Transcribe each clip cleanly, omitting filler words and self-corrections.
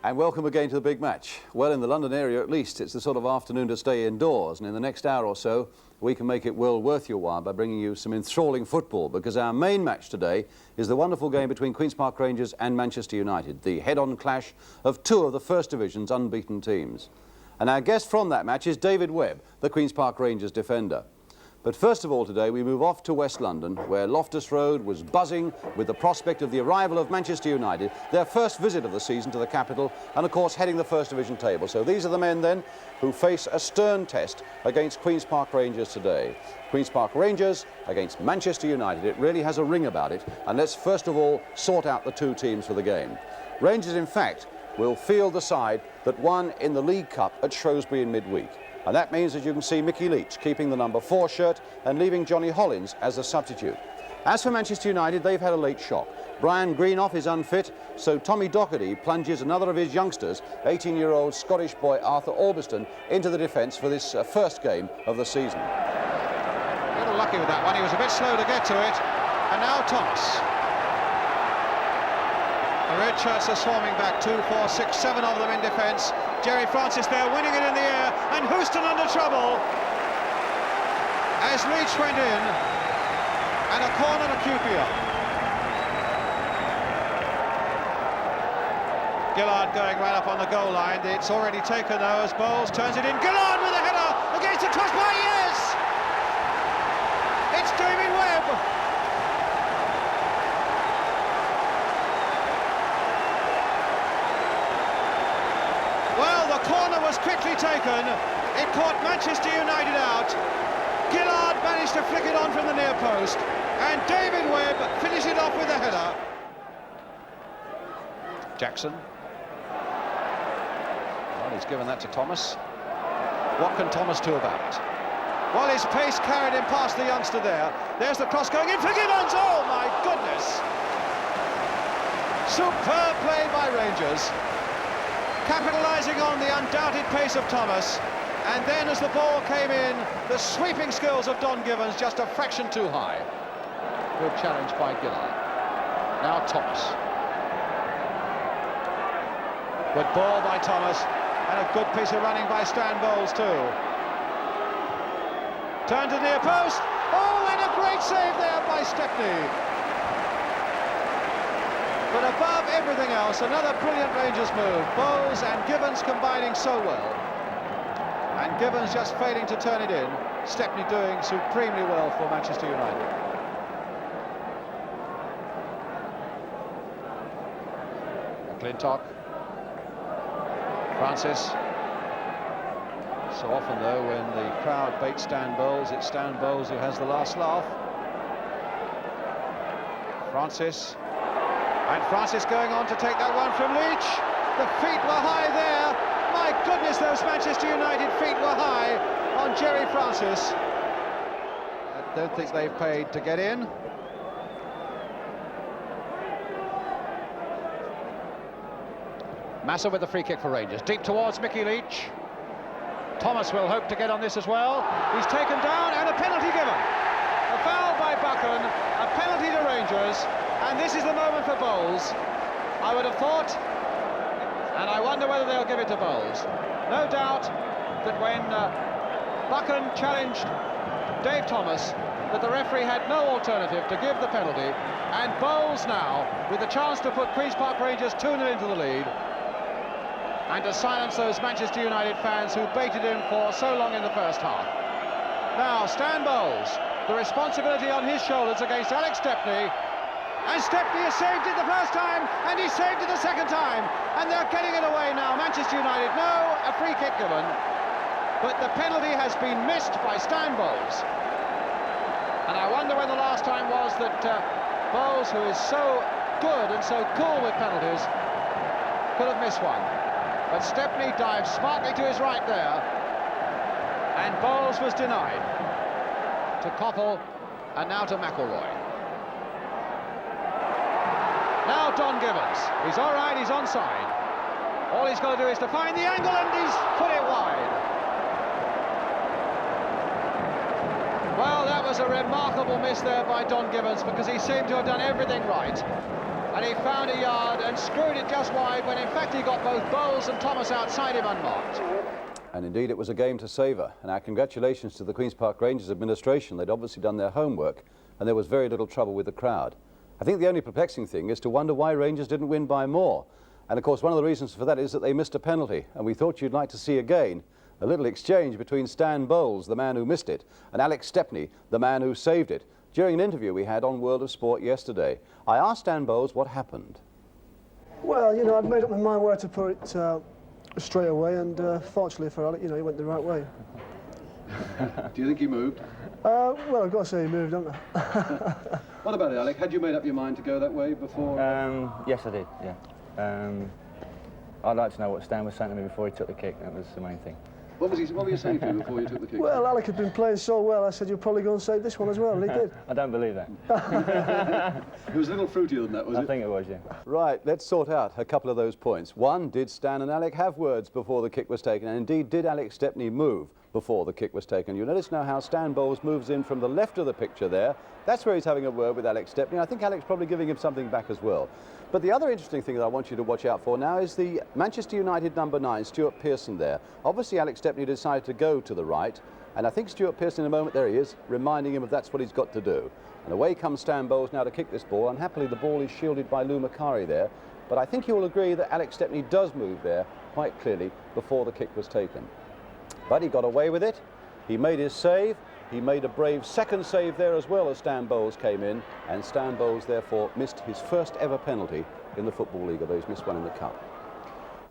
And welcome again to the big match. Well, in the London area at least, it's the sort of afternoon to stay indoors, and in the next hour or so we can make it well worth your while by bringing you some enthralling football, because our main match today is the wonderful game between Queen's Park Rangers and Manchester United, the head-on clash of two of the First Division's unbeaten teams. And our guest from that match is David Webb, the Queen's Park Rangers defender. But first of all today we move off to West London, where Loftus Road was buzzing with the prospect of the arrival of Manchester United, their first visit of the season to the capital, and of course heading the First Division table. So these are the men then who face a stern test against Queen's Park Rangers today. Queen's Park Rangers against Manchester United. It really has a ring about it, and let's first of all sort out the two teams for the game. Rangers, in fact, will field the side that won in the League Cup at Shrewsbury in midweek. And that means that you can see Mickey Leach keeping the number 4 shirt and leaving Johnny Hollins as the substitute. As for Manchester United, they've had a late shock. Brian Greenoff is unfit, so Tommy Docherty plunges another of his youngsters, 18-year-old Scottish boy Arthur Albiston, into the defence for this first game of the season. A little lucky with that one. He was a bit slow to get to it. And now Thomas. The red shirts are swarming back, 2, 4, 6, 7 of them in defence. Jerry Francis there winning it in the air, and Houston under trouble as Leach went in, and a corner to QPR. Gillard going right up on the goal line. It's already taken though as Bowles turns it in. Gillard with a header against the crossbar. Yes! It's David Webb. Well, the corner was quickly taken. It caught Manchester United out. Gillard managed to flick it on from the near post, and David Webb finished it off with a header. Jackson. Well, he's given that to Thomas. What can Thomas do about it? Well, his pace carried him past the youngster there. There's the cross going in for Gibbons. Oh, my goodness. Superb play by Rangers, capitalising on the undoubted pace of Thomas, and then as the ball came in, the sweeping skills of Don Gibbons just a fraction too high. Good challenge by Gillard. Now Thomas. Good ball by Thomas, and a good piece of running by Stan Bowles too. Turn to the near post. Oh, and a great save there by Stepney. But above everything else, another brilliant Rangers move. Bowles and Gibbons combining so well. And Gibbons just failing to turn it in. Stepney doing supremely well for Manchester United. McClintock. Francis. So often, though, when the crowd baits Stan Bowles, it's Stan Bowles who has the last laugh. Francis. And Francis going on to take that one from Leach. The feet were high there. My goodness, those Manchester United feet were high on Jerry Francis. I don't think they've paid to get in. Massa with the free kick for Rangers. Deep towards Mickey Leach. Thomas will hope to get on this as well. He's taken down, and a penalty given. A foul by Buchan, a penalty to Rangers. And this is the moment for Bowles, I would have thought, and I wonder whether they'll give it to Bowles. No doubt that when Buchan challenged Dave Thomas, that the referee had no alternative to give the penalty, and Bowles now, with the chance to put Queen's Park Rangers 2-0 into the lead, and to silence those Manchester United fans who baited him for so long in the first half. Now, Stan Bowles, the responsibility on his shoulders against Alex Stepney. And Stepney has saved it the first time, and he saved it the second time, and they're getting it away now. Manchester United, no, a free kick given, but the penalty has been missed by Stan Bowles. And I wonder when the last time was that Bowles, who is so good and so cool with penalties, could have missed one. But Stepney dived smartly to his right there, and Bowles was denied. To Koppel, and now to McElroy. Now Don Gibbons, he's all right, he's onside. All he's got to do is to find the angle, and he's put it wide. Well, that was a remarkable miss there by Don Gibbons, because he seemed to have done everything right. And he found a yard and screwed it just wide, when in fact he got both Bowles and Thomas outside him unmarked. And indeed it was a game to savour, and our congratulations to the Queen's Park Rangers administration. They'd obviously done their homework, and there was very little trouble with the crowd. I think the only perplexing thing is to wonder why Rangers didn't win by more. And of course one of the reasons for that is that they missed a penalty, and we thought you'd like to see again a little exchange between Stan Bowles, the man who missed it, and Alex Stepney, the man who saved it, during an interview we had on World of Sport yesterday. I asked Stan Bowles what happened. Well, you know, I'd made up my mind where to put it straight away, and fortunately for Alec, you know, he went the right way. Do you think he moved? Well, I've got to say he moved, haven't I? What about it, Alec? Had you made up your mind to go that way before? Yes, I did, yeah. I'd like to know what Stan was saying to me before he took the kick. That was the main thing. What were you saying to him before you took the kick? Well, Alec had been playing so well, I said, you'll probably go and save this one as well, and he did. I don't believe that. It was a little fruitier than that, was it? I think it was, yeah. Right, let's sort out a couple of those points. One, did Stan and Alec have words before the kick was taken? And indeed, did Alex Stepney move before the kick was taken? You'll notice now how Stan Bowles moves in from the left of the picture there. That's where he's having a word with Alex Stepney. I think Alex probably giving him something back as well. But the other interesting thing that I want you to watch out for now is the Manchester United number 9, Stuart Pearson there. Obviously Alex Stepney decided to go to the right, and I think Stuart Pearson in a moment, there he is, reminding him of that's what he's got to do. And away comes Stan Bowles now to kick this ball. Unhappily the ball is shielded by Lou Macari there, but I think you'll agree that Alex Stepney does move there quite clearly before the kick was taken. But he got away with it, he made his save, he made a brave second save there as well as Stan Bowles came in, and Stan Bowles therefore missed his first ever penalty in the Football League, although he's missed one in the Cup.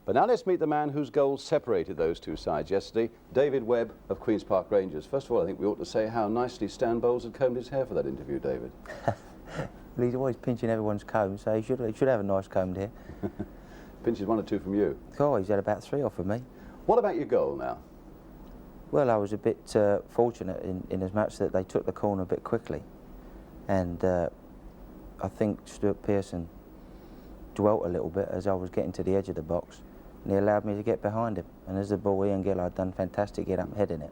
But now let's meet the man whose goals separated those two sides yesterday, David Webb of Queen's Park Rangers. First of all, I think we ought to say how nicely Stan Bowles had combed his hair for that interview, David. Well, he's always pinching everyone's comb, so he should have a nice combed hair. Pinches 1 or 2 from you. Oh, he's had about 3 off of me. What about your goal now? Well, I was a bit fortunate in as much that they took the corner a bit quickly, and I think Stuart Pearson dwelt a little bit as I was getting to the edge of the box, and he allowed me to get behind him. And as the ball, Ian Gill had done fantastic get up heading it,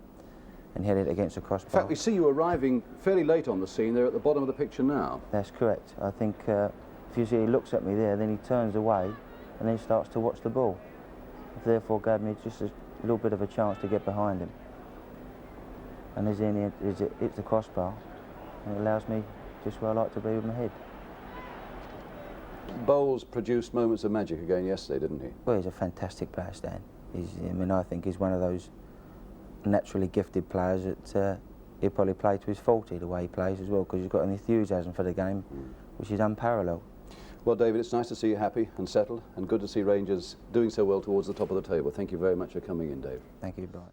and hit it against the crossbar. In fact, we see you arriving fairly late on the scene there at the bottom of the picture now. That's correct. I think if you see he looks at me there, then he turns away, and then he starts to watch the ball. Therefore, gave me just a little bit of a chance to get behind him. And as it hits the crossbar, and it allows me just where I like to be with my head. Bowles produced moments of magic again yesterday, didn't he? Well, he's a fantastic player, Stan. I think he's one of those naturally gifted players that he'll probably play to his 40, the way he plays as well, because he's got an enthusiasm for the game, which is unparalleled. Well, David, it's nice to see you happy and settled, and good to see Rangers doing so well towards the top of the table. Thank you very much for coming in, Dave. Thank you, Brian.